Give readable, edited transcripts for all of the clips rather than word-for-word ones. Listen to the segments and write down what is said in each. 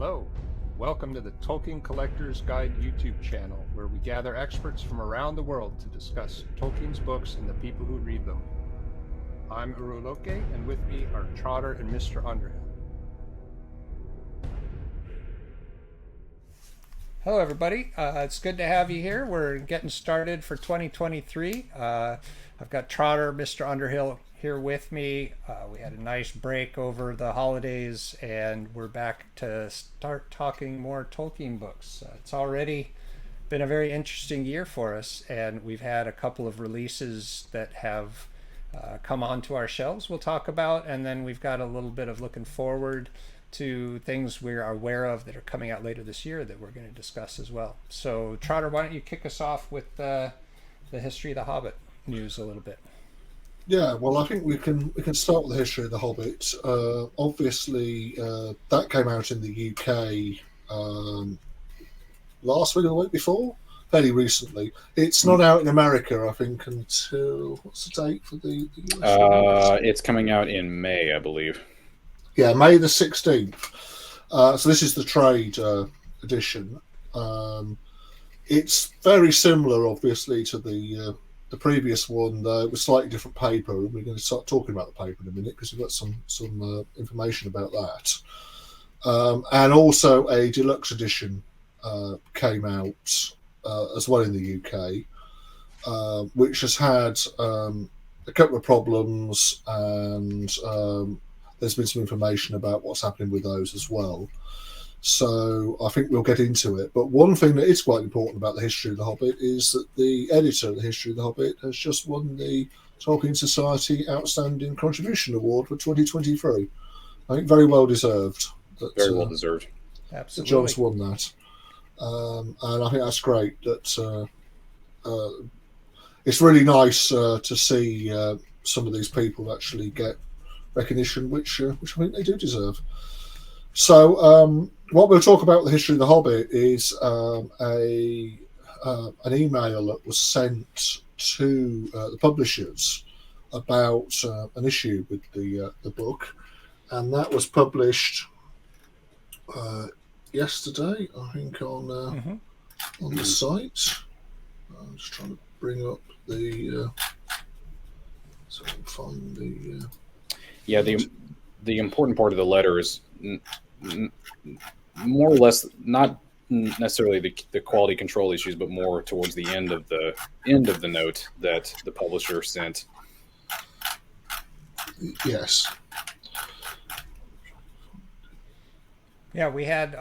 Hello, welcome to the Tolkien Collector's Guide YouTube channel, where we gather experts from around the world to discuss Tolkien's books and the people who read them. I'm Urulókë, and with me are Trotter and Mr. Underhill. Hello everybody, it's good to have you here. We're getting started for 2023. I've got Trotter, Mr. Underhill here with me. We had a nice break over the holidays and we're back to start talking more Tolkien books. It's already been a very interesting year for us, and we've had a couple of releases that have come onto our shelves we'll talk about, and then we've got a little bit of looking forward to things we're aware of that are coming out later this year that we're going to discuss as well. So Trotter, why don't you kick us off with the history of the Hobbit news a little bit? Yeah, well, I think we can start with the history of the Hobbit. Obviously, that came out in the UK last week or the week before, fairly recently. It's not out in America, I think, until what's the date for the US? It's coming out in May, I believe. Yeah, May the 16th. So this is the trade edition. It's very similar, obviously, to the previous one, though, with slightly different paper, and we're going to start talking about the paper in a minute because we've got some information about that. And also a deluxe edition came out as well in the UK, which has had a couple of problems, and there's been some information about what's happening with those as well. So I think we'll get into it. But one thing that is quite important about the history of the Hobbit is that the editor of the history of the Hobbit has just won the Tolkien Society Outstanding Contribution Award for 2023. I think very well deserved. Very well deserved. Absolutely. John's won that. And I think that's great. That it's really nice to see some of these people actually get recognition, which I think they do deserve. So what we'll talk about the history of the Hobbit is an email that was sent to the publishers about an issue with the book, and that was published yesterday, I think, on the site. I'm just trying to bring up the so I can find the. Yeah, the important part of the letter is more or less not necessarily the quality control issues, but more towards the end of the note that the publisher sent. Yes. Yeah, we had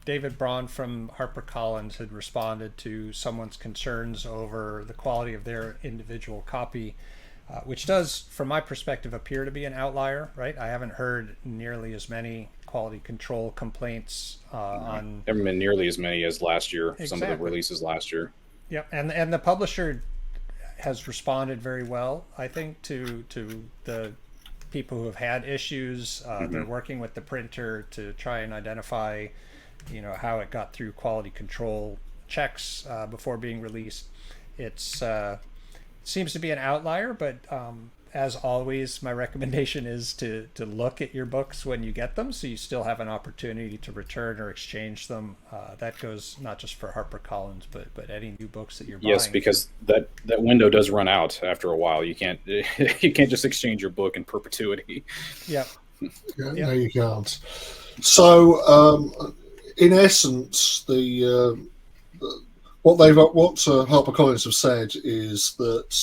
David Braun from HarperCollin had responded to someone's concerns over the quality of their individual copy, which does, from my perspective, appear to be an outlier, right? I haven't heard nearly as many quality control complaints on... Haven't been nearly as many as last year, Exactly. Some of the releases last year. Yeah, and the publisher has responded very well, I think, to the people who have had issues. They're working with the printer to try and identify, how it got through quality control checks before being released. It's seems to be an outlier, but as always, my recommendation is to look at your books when you get them, so you still have an opportunity to return or exchange them. That goes not just for HarperCollins, but any new books that you're buying. Yes, because that window does run out after a while. You can't just exchange your book in perpetuity. Yeah. No, you can't. So, in essence, what HarperCollins have said is that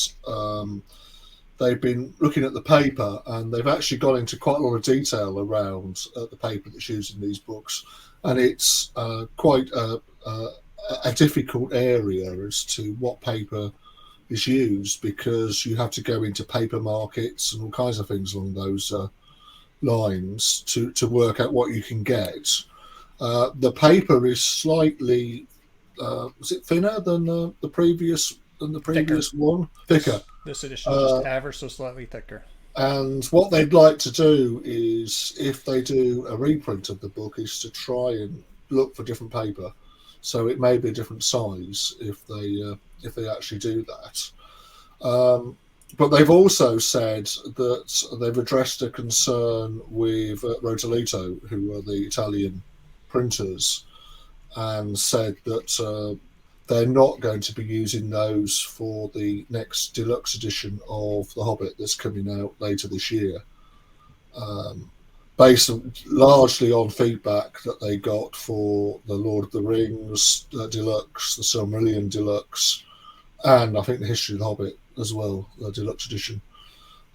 they've been looking at the paper, and they've actually gone into quite a lot of detail around the paper that's used in these books, and it's quite a difficult area as to what paper is used, because you have to go into paper markets and all kinds of things along those lines to work out what you can get. The paper is slightly was it thinner than the previous one? Thicker. This edition is just ever so slightly thicker. And what they'd like to do is, if they do a reprint of the book, is to try and look for different paper. So it may be a different size if they actually do that. but they've also said that they've addressed a concern with Rateliff, who are the Italian printers, and said that they're not going to be using those for the next deluxe edition of The Hobbit that's coming out later this year, based largely on feedback that they got for the Lord of the Rings deluxe, the Silmarillion deluxe, and I think the History of the Hobbit as well, the deluxe edition.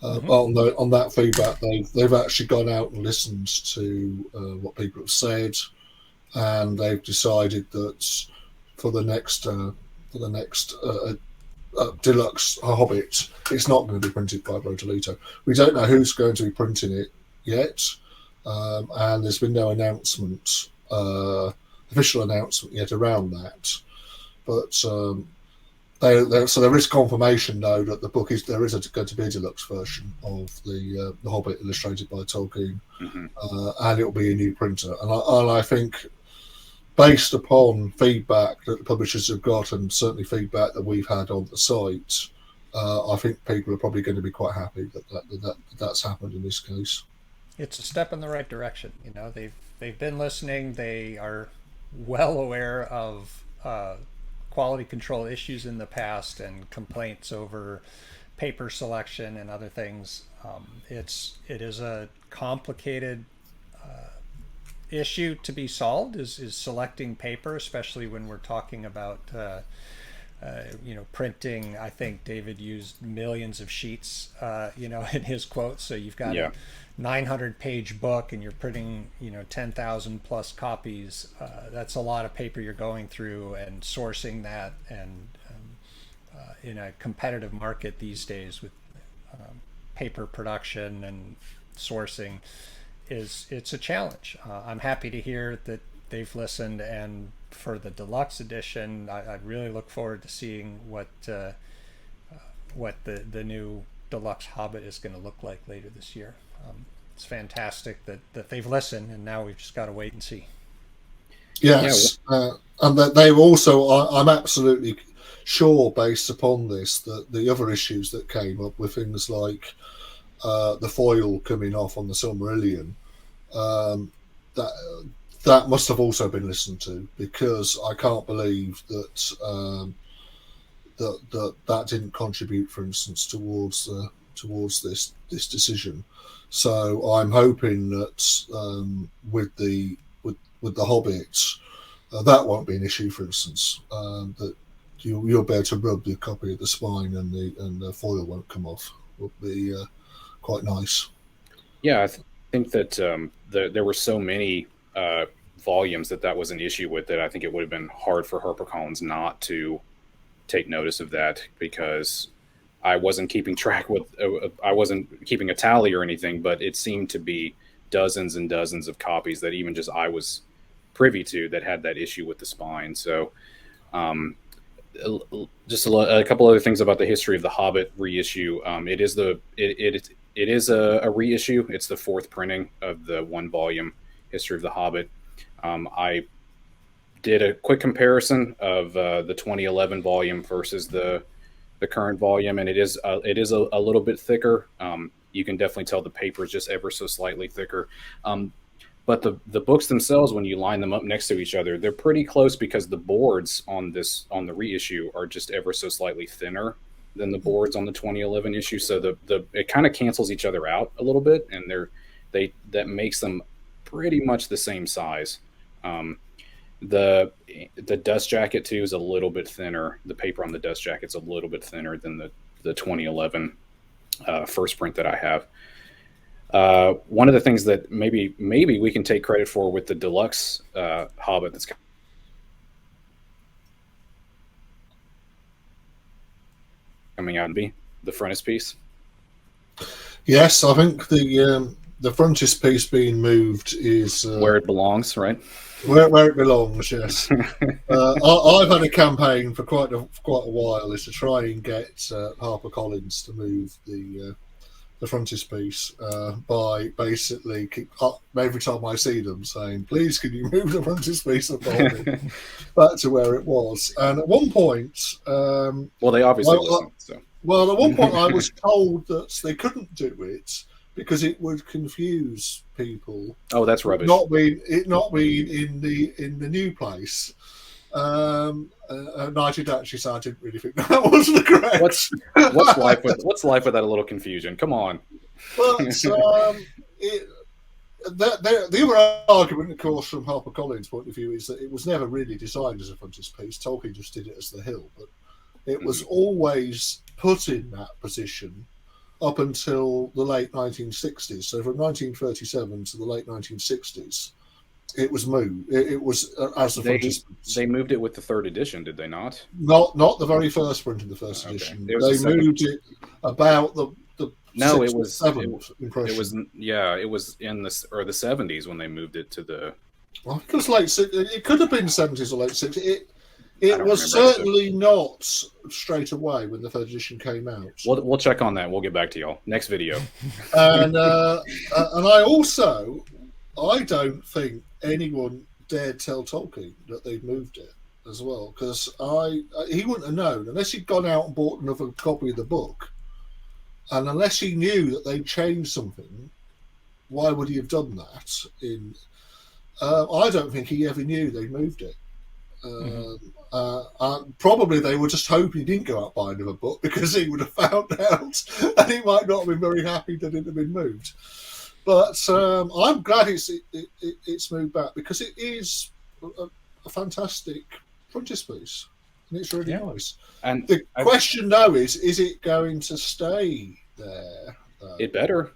On that feedback, they've actually gone out and listened to what people have said, and they've decided that for the next deluxe Hobbit, it's not going to be printed by Rateliff. We don't know who's going to be printing it yet, and there's been no announcement, official announcement yet around that. But so there is confirmation though that going to be a deluxe version of the Hobbit illustrated by Tolkien, and it will be a new printer. And I think, based upon feedback that the publishers have got, and certainly feedback that we've had on the site, I think people are probably going to be quite happy that's happened in this case. It's a step in the right direction. You know, they've been listening. They are well aware of quality control issues in the past and complaints over paper selection and other things. It is a complicated issue to be solved, is selecting paper, especially when we're talking about printing. I think David used millions of sheets in his quote. So you've got a 900-page book and you're printing 10,000 plus copies. That's a lot of paper you're going through and sourcing that, and in a competitive market these days with paper production and sourcing, it's a challenge. I'm happy to hear that they've listened, and for the deluxe edition, I really look forward to seeing what the new deluxe Hobbit is going to look like later this year. It's fantastic that they've listened, and now we've just got to wait and see. Yes, and that they've also, I'm absolutely sure, based upon this, that the other issues that came up with things like the foil coming off on the Silmarillion, that must have also been listened to, because I can't believe that that didn't contribute, for instance, towards this decision. So I'm hoping that with the Hobbits, that won't be an issue. For instance, that you'll be able to rub the copy of the spine and the foil won't come off. Would be quite nice. Yeah, I think that there were so many volumes that was an issue with it. I think it would have been hard for HarperCollins not to take notice of that, because I wasn't keeping track with, I wasn't keeping a tally or anything, but it seemed to be dozens and dozens of copies that even just I was privy to that had that issue with the spine. So just a couple other things about the History of the Hobbit reissue. It is a reissue. It's the fourth printing of the one volume History of the Hobbit. I did a quick comparison of the 2011 volume versus the current volume, and it is a little bit thicker. You can definitely tell the paper is just ever so slightly thicker. But the books themselves, when you line them up next to each other, they're pretty close, because the boards on the reissue are just ever so slightly thinner than the boards on the 2011 issue. So it kind of cancels each other out a little bit, and that makes them pretty much the same size. The dust jacket too is a little bit thinner. The paper on the dust jacket's a little bit thinner than the 2011 first print that I have. One of the things that maybe we can take credit for with the deluxe Hobbit that's coming out, and be the frontispiece. Yes, I think the frontispiece being moved is where it belongs, right? Where it belongs, yes. I've had a campaign for quite a while, is to try and get HarperCollins to move the the frontispiece by basically every time I see them saying, "Please, can you move the frontispiece of the Hobbit back to where it was?" And at one point, well, they obviously listened. So. Well, at one point I was told that they couldn't do it because it would confuse people. Oh, that's rubbish. Not being in the new place. And I did actually say I didn't really think that wasn't correct. What's life without a little confusion? Come on. But the other argument, of course, from HarperCollin's point of view, is that it was never really designed as a frontispiece. Tolkien just did it as the hill, but it was always put in that position up until the late 1960s. So from 1937 to the late 1960s. It was moved. It was as the frontispiece. They moved it with the third edition, did they not? Not the very first print in the first edition. They moved it about the no, sixth it was seventh impression. It was in the 70s when they moved it to the. Well, I think it was late. It could have been 70s or late 60s. It was certainly not straight away when the third edition came out. We'll check on that. We'll get back to y'all next video. And I don't think anyone dared tell Tolkien that they'd moved it as well, because he wouldn't have known unless he'd gone out and bought another copy of the book, and unless he knew that they'd changed something. Why would he have done that? I don't think he ever knew they moved it. Probably they were just hoping he didn't go out buy another book because he would have found out, and he might not have been very happy that it had been moved. But I'm glad it's moved back because it is a fantastic frontispiece, and it's really nice. And the question now is it going to stay there? It better.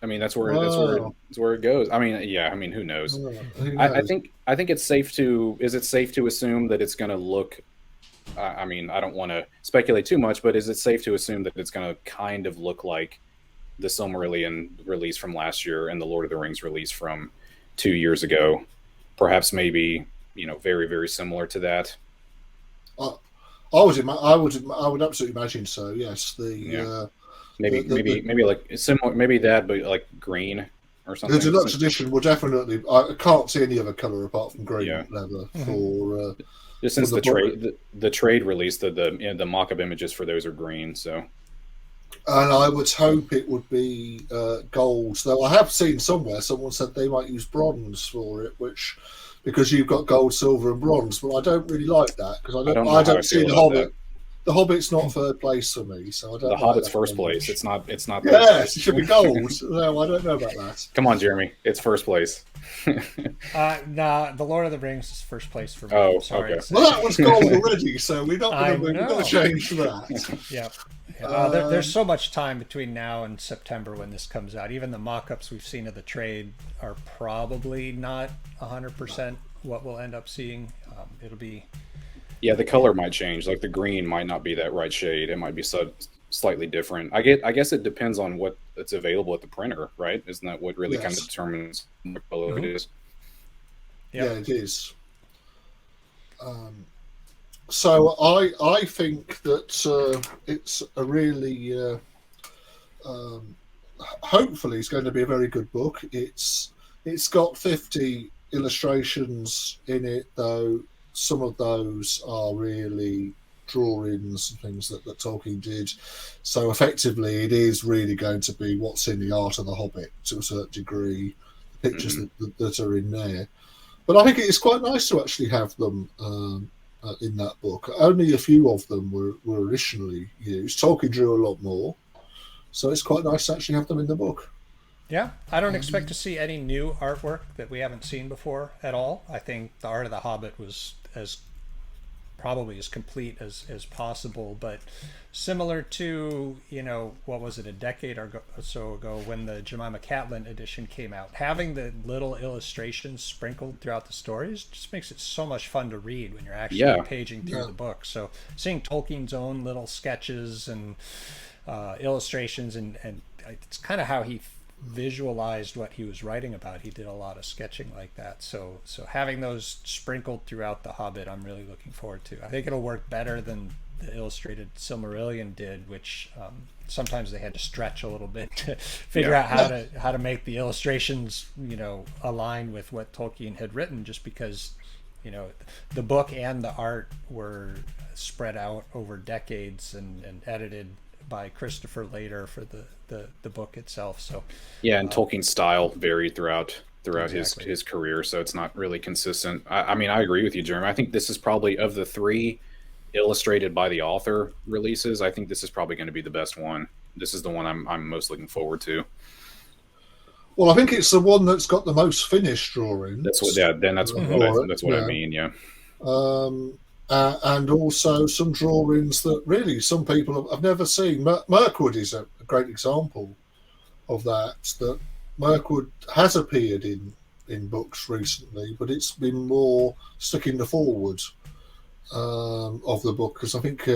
I mean, that's where it goes. I mean, who knows? Who knows? I think it's safe to. Is it safe to assume that it's going to look? I mean, I don't want to speculate too much, but is it safe to assume that it's going to kind of look like the Silmarillion release from last year and the Lord of the Rings release from 2 years ago? Perhaps, maybe, very, very similar to that. I would absolutely imagine so. Yes, maybe like similar, maybe that, but like green or something. The deluxe edition will definitely. I can't see any other color apart from green leather for. Just since the trade release, the mock-up images for those are green, so. And I would hope it would be gold. Though I have seen somewhere someone said they might use bronze for it, because you've got gold, silver, and bronze. But I don't really like that because I don't see the Hobbit. That. The Hobbit's not third place for me, so I don't. The Hobbit's first place. It's not. Yes, it should be gold. No, I don't know about that. Come on, Jeremy. It's first place. Nah, the Lord of the Rings is first place for me. Oh, sorry. Okay. Well, that was gold already, so we're not going to change that. Yeah. There's so much time between now and September when this comes out. Even the mock-ups we've seen of the trade are probably not 100% what we'll end up seeing. It'll be. Yeah, the color might change. Like the green might not be that right shade. It might be slightly different. I guess it depends on what it's available at the printer, right? Isn't that what really kind of determines what color it is? Yeah, it is. So I think that it's a really hopefully it's going to be a very good book. It's got 50 illustrations in it, though. Some of those are really drawings and things that Tolkien did. So effectively, it is really going to be what's in the Art of the Hobbit to a certain degree, the pictures that are in there. But I think it is quite nice to actually have them in that book. Only a few of them were originally used. Tolkien drew a lot more, so it's quite nice to actually have them in the book. Yeah, I don't expect to see any new artwork that we haven't seen before at all. I think the Art of the Hobbit was probably as complete as possible, but similar to, what was it, a decade or so ago when the Jemima Catlin edition came out, having the little illustrations sprinkled throughout the stories just makes it so much fun to read when you're actually paging through the book. So seeing Tolkien's own little sketches and illustrations, and it's kind of how he visualized what he was writing about. He did a lot of sketching like that, so having those sprinkled throughout the Hobbit, I'm really looking forward to. I think it'll work better than the Illustrated Silmarillion did, which sometimes they had to stretch a little bit to figure out how to make the illustrations, align with what Tolkien had written, just because, the book and the art were spread out over decades and edited by Christopher later for the book itself. So and Tolkien's style varied throughout Exactly. his career, so it's not really consistent. I mean, I agree with you, Jeremy. I think this is probably, of the three illustrated by the author releases, I think this is probably going to be the best one. This is the one I'm most looking forward to. Well, I think it's the one that's got the most finished drawings. That's what. Yeah, then that's what I mean. Yeah. And also some drawings that really some people have never seen. Mirkwood is a great example of that. That Mirkwood has appeared in books recently, but it's been more stuck in the forward of the book, because I think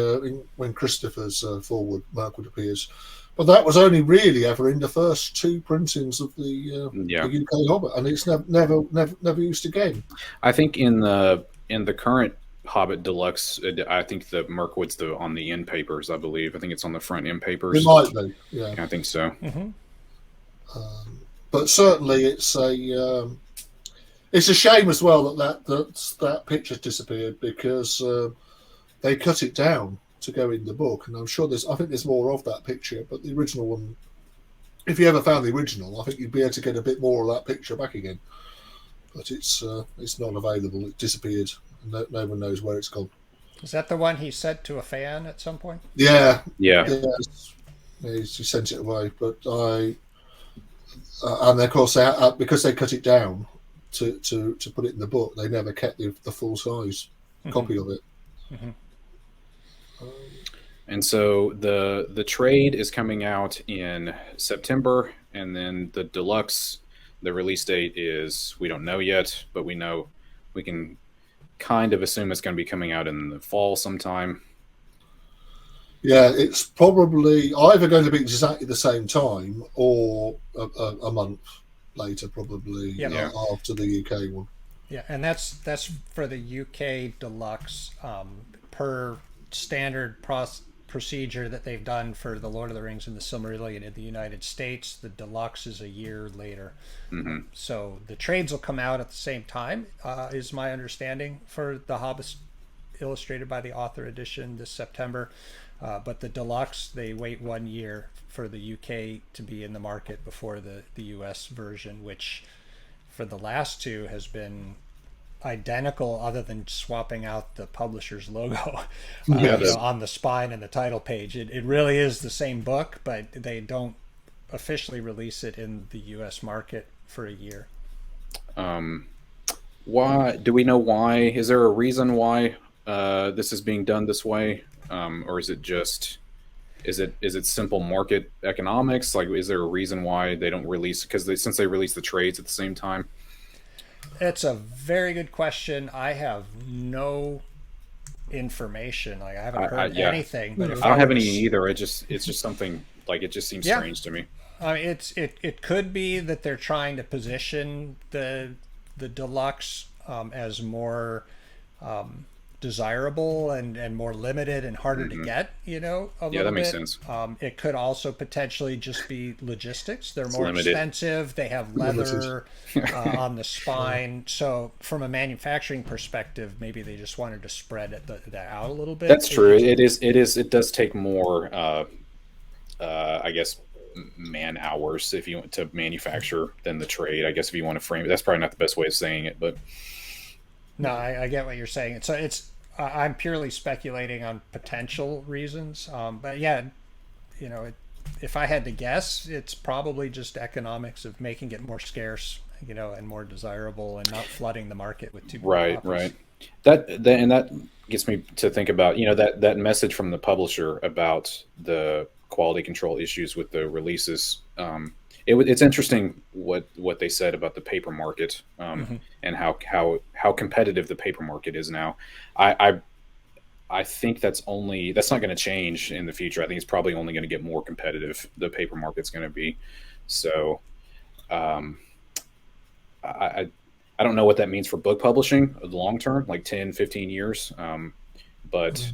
when Christopher's forward, Mirkwood appears. But that was only really ever in the first two printings of the UK Hobbit, and it's never used again. I think in the current Hobbit Deluxe, I think the Mirkwood's on the end papers. I believe. I think it's on the front end papers. It might be. Yeah, I think so. Mm-hmm. But certainly, it's a shame as well that picture disappeared, because they cut it down to go in the book, and I'm sure I think there's more of that picture. But the original one, if you ever found the original, I think you'd be able to get a bit more of that picture back again. But it's not available. It disappeared. No one knows where it's gone. Is that the one he sent to a fan at some point? Yeah. He sent it away, but and of course because they cut it down to put it in the book, they never kept the full size copy of it. Mm-hmm. And so the trade is coming out in September, and then the deluxe, the release date is, we don't know yet, but we can kind of assume it's going to be coming out in the fall sometime. Yeah, it's probably either going to be exactly the same time or a month later, probably after the UK one. Yeah, and that's for the UK deluxe, per standard procedure that they've done for the Lord of the Rings and the Silmarillion in the United States. The deluxe is a year later. Mm-hmm. So the trades will come out at the same time, is my understanding, for the Hobbit illustrated by the author edition this September. But the deluxe, they wait 1 year for the UK to be in the market before the US version, which for the last two has been identical, other than swapping out the publisher's logo on the spine and the title page. It really is the same book, but they don't officially release it in the US market for a year. Why? Do we know why? Is there a reason why this is being done this way? Or is it just, is it simple market economics? Like, is there a reason why they don't release, since they release the trades at the same time? It's a very good question. I have no information. Like, I haven't heard anything. But I don't have any either. It's just something, like, it just seems strange to me. I mean, it could be that they're trying to position the deluxe as more desirable and more limited and harder to get, a little bit. That makes sense. It could also potentially just be logistics. They're more expensive. They have leather on the spine. So from a manufacturing perspective, maybe they just wanted to spread that out a little bit. That's true. It does take more, I guess, man hours if you want to manufacture than the trade. I guess if you want to frame it, that's probably not the best way of saying it, but. No, I get what you're saying. So I'm purely speculating on potential reasons. But yeah, if I had to guess, it's probably just economics of making it more scarce, and more desirable, and not flooding the market with too many copies. Right. That gets me to think about, that message from the publisher about the quality control issues with the releases. It's interesting what they said about the paper market, and how competitive the paper market is now. I think that's not going to change in the future. I think it's probably only going to get more competitive. The paper market's going to be. So, I don't know what that means for book publishing long term, like 10, 15 years. But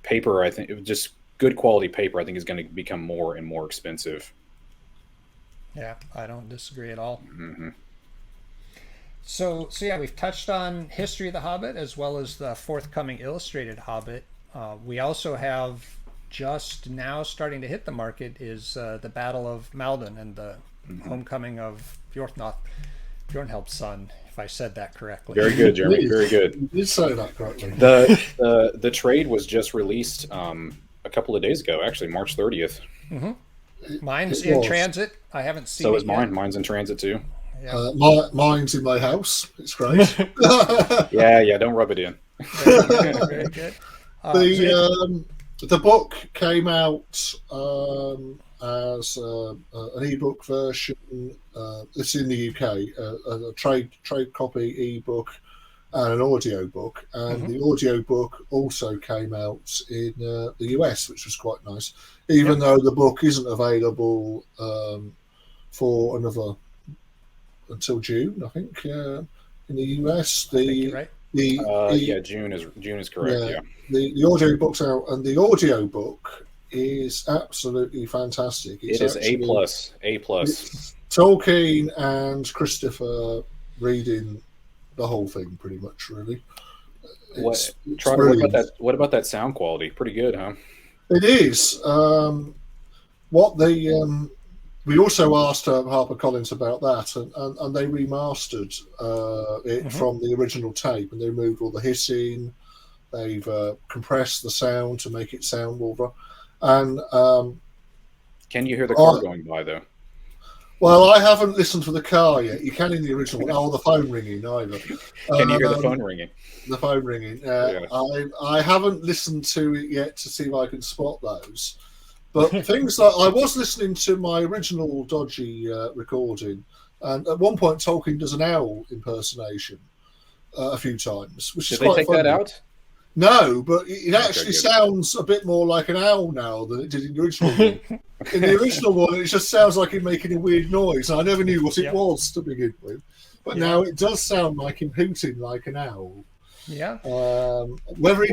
paper, I think, just good quality paper, I think, is going to become more and more expensive. Yeah, I don't disagree at all. Mm-hmm. So yeah, we've touched on History of the Hobbit as well as the forthcoming Illustrated Hobbit. We also have just now starting to hit the market is the Battle of Maldon and the homecoming of Beorhtnoth, Beorhthelm's son, if I said that correctly. Very good, Jeremy. Very good. You did say that correctly. The trade was just released a couple of days ago, actually, March 30th. Mm-hmm. Mine's in transit. I haven't seen it. So is mine. Mine's in transit too. Yeah. Mine's in my house. It's great. Yeah, don't rub it in. Very good. The book came out as an ebook version. It's in the UK, a trade copy ebook and an audio book, and the audio book also came out in the US, which was quite nice. Even though the book isn't available for another until June, I think, in the US. June is correct. Yeah. The audio book's out, and the audio book is absolutely fantastic. It is A+. Tolkien and Christopher reading the whole thing, pretty much, really. Trotter, what about that sound quality? Pretty good, huh? It is. We also asked HarperCollin about that, and they remastered it from the original tape, and they removed all the hissing. They've compressed the sound to make it sound more. And can you hear the car going by though? Well, I haven't listened to the car yet. You can in the original one. Oh, the phone ringing either. Can you hear the phone ringing? The phone ringing. I haven't listened to it yet to see if I can spot those. But things like I was listening to my original dodgy recording, and at one point Tolkien does an owl impersonation a few times, which is quite funny. Did they take funny. that out? No, but it actually sounds a bit more like an owl now than it did in the original one. In the original one, it just sounds like him making a weird noise. I never knew what it was to begin with. But now it does sound like him hooting like an owl. Yeah. Whether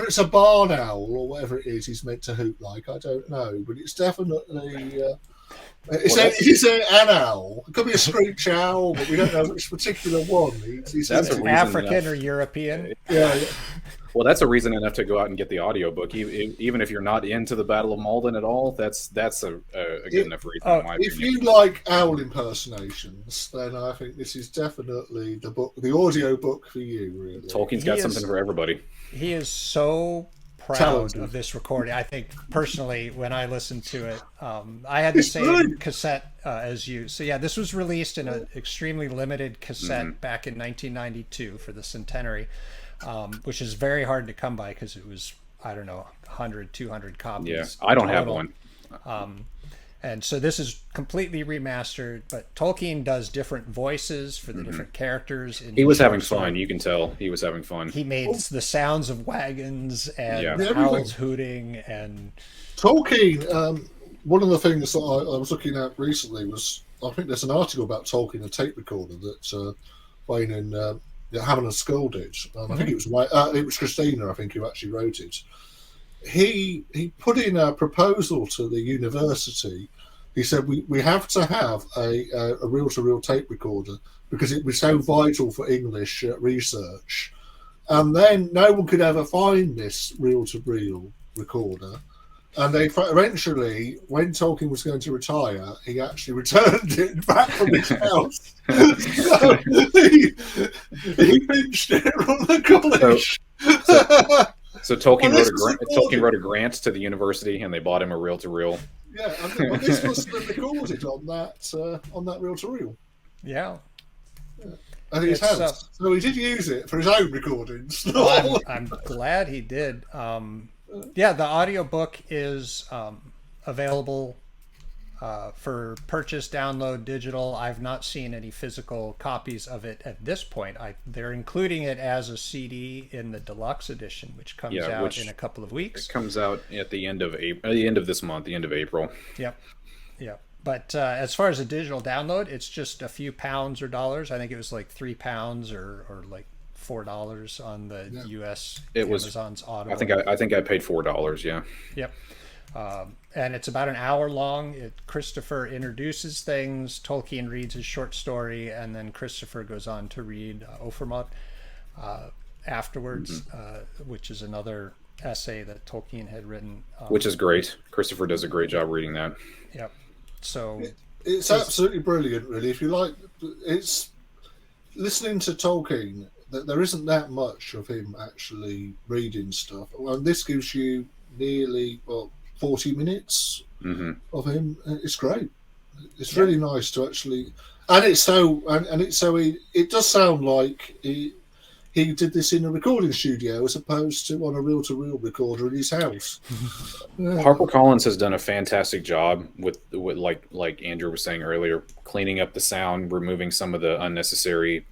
it's a barn owl or whatever it is he's meant to hoot like, I don't know. But it's definitely... It's an owl. It could be a screech owl, but we don't know which particular one. That's African or European. Yeah. Well, that's a reason enough to go out and get the audiobook. Even if you're not into the Battle of Maldon at all, that's a good enough reason. In my if opinion. you like owl impersonations, then I think this is definitely the audio book for you. Really, Tolkien's got something for everybody. He is so proud of this recording. I think personally, when I listened to it, I had the same cassette as you. So yeah, this was released in an extremely limited cassette back in 1992 for the centenary, which is very hard to come by because it was, I don't know, 100, 200 copies. Yeah, I don't have one. And so this is completely remastered, but Tolkien does different voices for the different characters. He was having fun. You can tell he was having fun. He made the sounds of wagons and owls hooting. And Tolkien, one of the things that I was looking at recently was, I think there's an article about Tolkien, a tape recorder that Wayne and Hammond and Skull did. I think it was Christina, I think, who actually wrote it. He put in a proposal to the university. He said we have to have a reel-to-reel tape recorder because it was so vital for English research. And then no one could ever find this reel-to-reel recorder. And they eventually, when Tolkien was going to retire, he actually returned it back from his house. So he pinched it from the college. So Tolkien wrote a grant to the university, and they bought him a reel-to-reel. Yeah, and this was recorded on that reel-to-reel. Yeah. And his house. So he did use it for his own recordings. Well, I'm glad he did. Yeah, the audiobook is available for purchase, download, digital. I've not seen any physical copies of it at this point. They're including it as a CD in the deluxe edition, which comes out in a couple of weeks. It comes out at the end of the end of this month, the end of April. Yep. But as far as a digital download, it's just a few pounds or dollars. I think it was like £3 or like $4 on the US It was Amazon's Audible. I think I paid $4. Yeah. Yep. And it's about an hour long. Christopher introduces things, Tolkien reads his short story, and then Christopher goes on to read Ofermod afterwards, which is another essay that Tolkien had written. Which is great. Christopher does a great job reading that. Yep. So it's absolutely brilliant, really. If you like, it's listening to Tolkien. There isn't that much of him actually reading stuff. Well, this gives you nearly 40 minutes of him. It's great. It's really nice to actually, and it's so, and it's so. It does sound like he did this in a recording studio as opposed to on a reel-to-reel recorder in his house. HarperCollins has done a fantastic job with like Andrew was saying earlier, cleaning up the sound, removing some of the unnecessary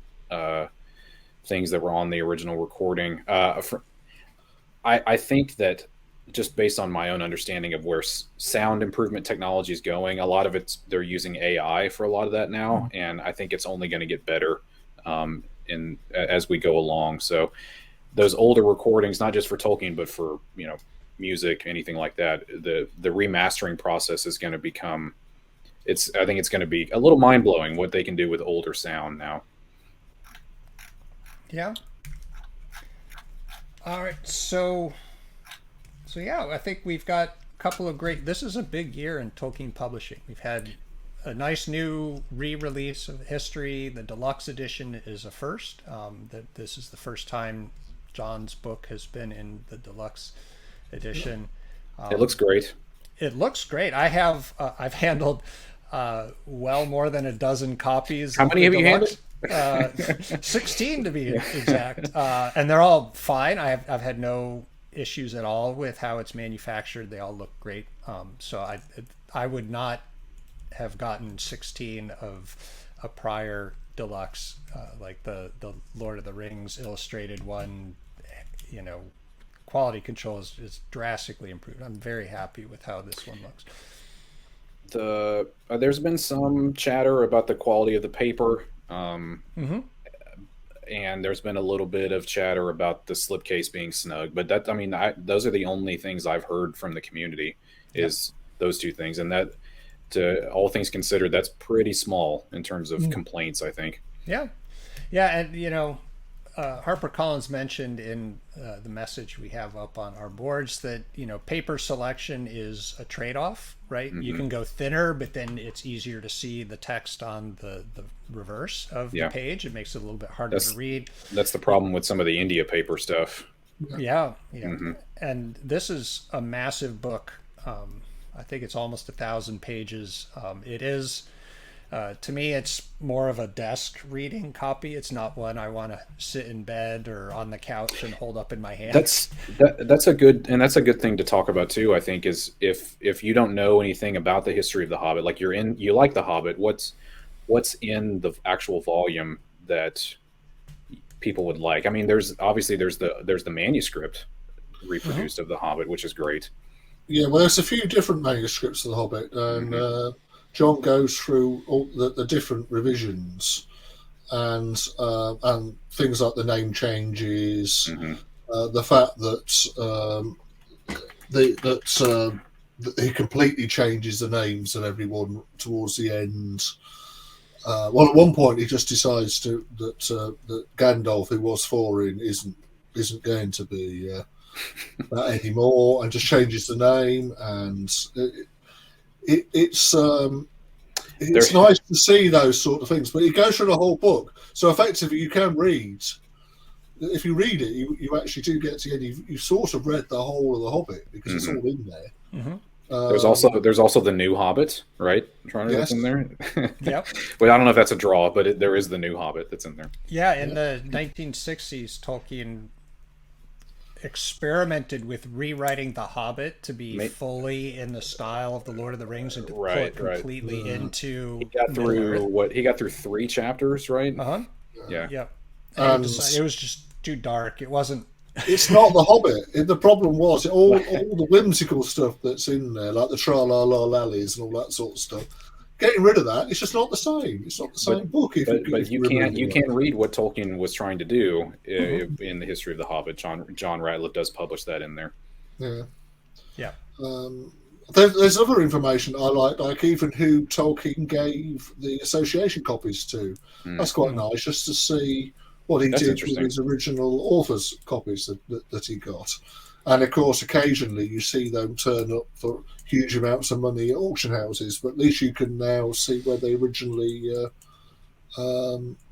things that were on the original recording. I think that just based on my own understanding of where sound improvement technology is going, a lot of they're using AI for a lot of that now, and I think it's only going to get better as we go along. So those older recordings, not just for Tolkien, but for music, anything like that, the remastering process is going to become. I think it's going to be a little mind blowing what they can do with older sound now. Yeah. All right. So yeah, I think we've got a couple of great. This is a big year in Tolkien publishing. We've had a nice new re-release of history. The deluxe edition is a first. This is the first time John's book has been in the deluxe edition. It looks great. It looks great. I've handled well more than a dozen copies. How many have you handled? 16 to be exact, and they're all fine. I've had no issues at all with how it's manufactured. They all look great. So I would not have gotten 16 of a prior deluxe like the Lord of the Rings illustrated one. Quality control is drastically improved. I'm very happy with how this one looks. There's been some chatter about the quality of the paper. And there's been a little bit of chatter about the slipcase being snug, but those are the only things I've heard from the community is those two things. And that, to all things considered, that's pretty small in terms of complaints, I think. Yeah. Yeah. And, HarperCollins mentioned in the message we have up on our boards that, paper selection is a trade-off, right? You can go thinner, but then it's easier to see the text on the reverse of the page. It makes it a little bit harder to read. That's the problem with some of the India paper stuff. Yeah. And this is a massive book. I think it's almost 1,000 pages. It is... to me, it's more of a desk reading copy. It's not one I want to sit in bed or on the couch and hold up in my hand. That's a good thing to talk about too. I think is if you don't know anything about the history of the Hobbit, like you like the Hobbit, what's in the actual volume that people would like? I mean, there's the manuscript reproduced of the Hobbit, which is great. Yeah, well, there's a few different manuscripts of the Hobbit, and. John goes through all the different revisions and things like the name changes, the fact that he completely changes the names of everyone towards the end. Well, at one point he just decides that Gandalf, who was Thorin, isn't going to be that anymore, and just changes the name and. It's nice to see those sort of things, but it goes through the whole book. So effectively, you can read. If you read it, you actually do get to the end. You sort of read the whole of the Hobbit because it's all in there. There's also the new Hobbit, right? That's in there. Yep. But I don't know if that's a draw, but there is the new Hobbit that's in there. Yeah, in the 1960s, Tolkien experimented with rewriting The Hobbit to be fully in the style of the Lord of the Rings and to put completely into. He got through 3 chapters, right? Yeah. And it was just too dark. It wasn't. It's not The Hobbit. The problem was all the whimsical stuff that's in there, like the tra-la-la lallies and all that sort of stuff. getting rid of that, it's just not the same. It's not the same book. But you can't remove read what Tolkien was trying to do in the history of the Hobbit. John Rateliff does publish that in there. it. Yeah. There's other information I like even who Tolkien gave the association copies to. That's quite nice, just to see what he did with his original author's copies that he got. And of course, occasionally you see them turn up for huge amounts of money at auction houses, but at least you can now see where they originally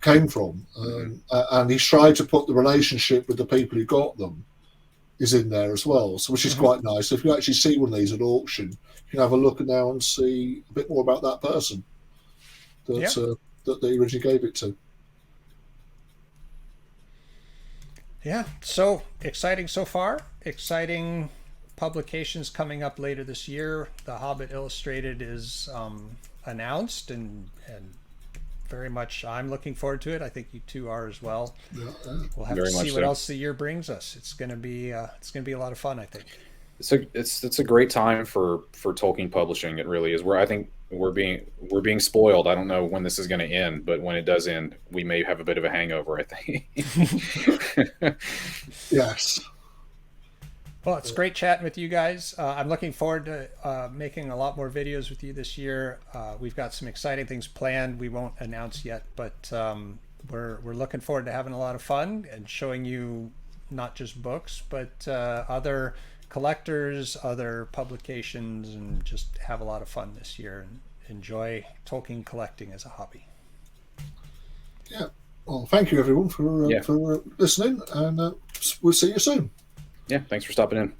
came from. And he's tried to put the relationship with the people who got them is in there as well, so which is quite nice. So if you actually see one of these at auction, you can have a look now and see a bit more about that person that they originally gave it to. Yeah, so exciting so far. Exciting publications coming up later this year. The Hobbit Illustrated is announced, and very much I'm looking forward to it. I think you two are as well. We'll have to see what else the year brings us. It's going to be a lot of fun, I think. It's a great time for Tolkien publishing. It really is. I think we're being spoiled. I don't know when this is going to end, but when it does end, we may have a bit of a hangover, I think. Yes. Well, it's great chatting with you guys. I'm looking forward to making a lot more videos with you this year. We've got some exciting things planned. We won't announce yet, but we're looking forward to having a lot of fun and showing you not just books, but other collectors, other publications, and just have a lot of fun this year and enjoy Tolkien collecting as a hobby. Yeah. Well, thank you everyone for listening, and we'll see you soon. Yeah, thanks for stopping in.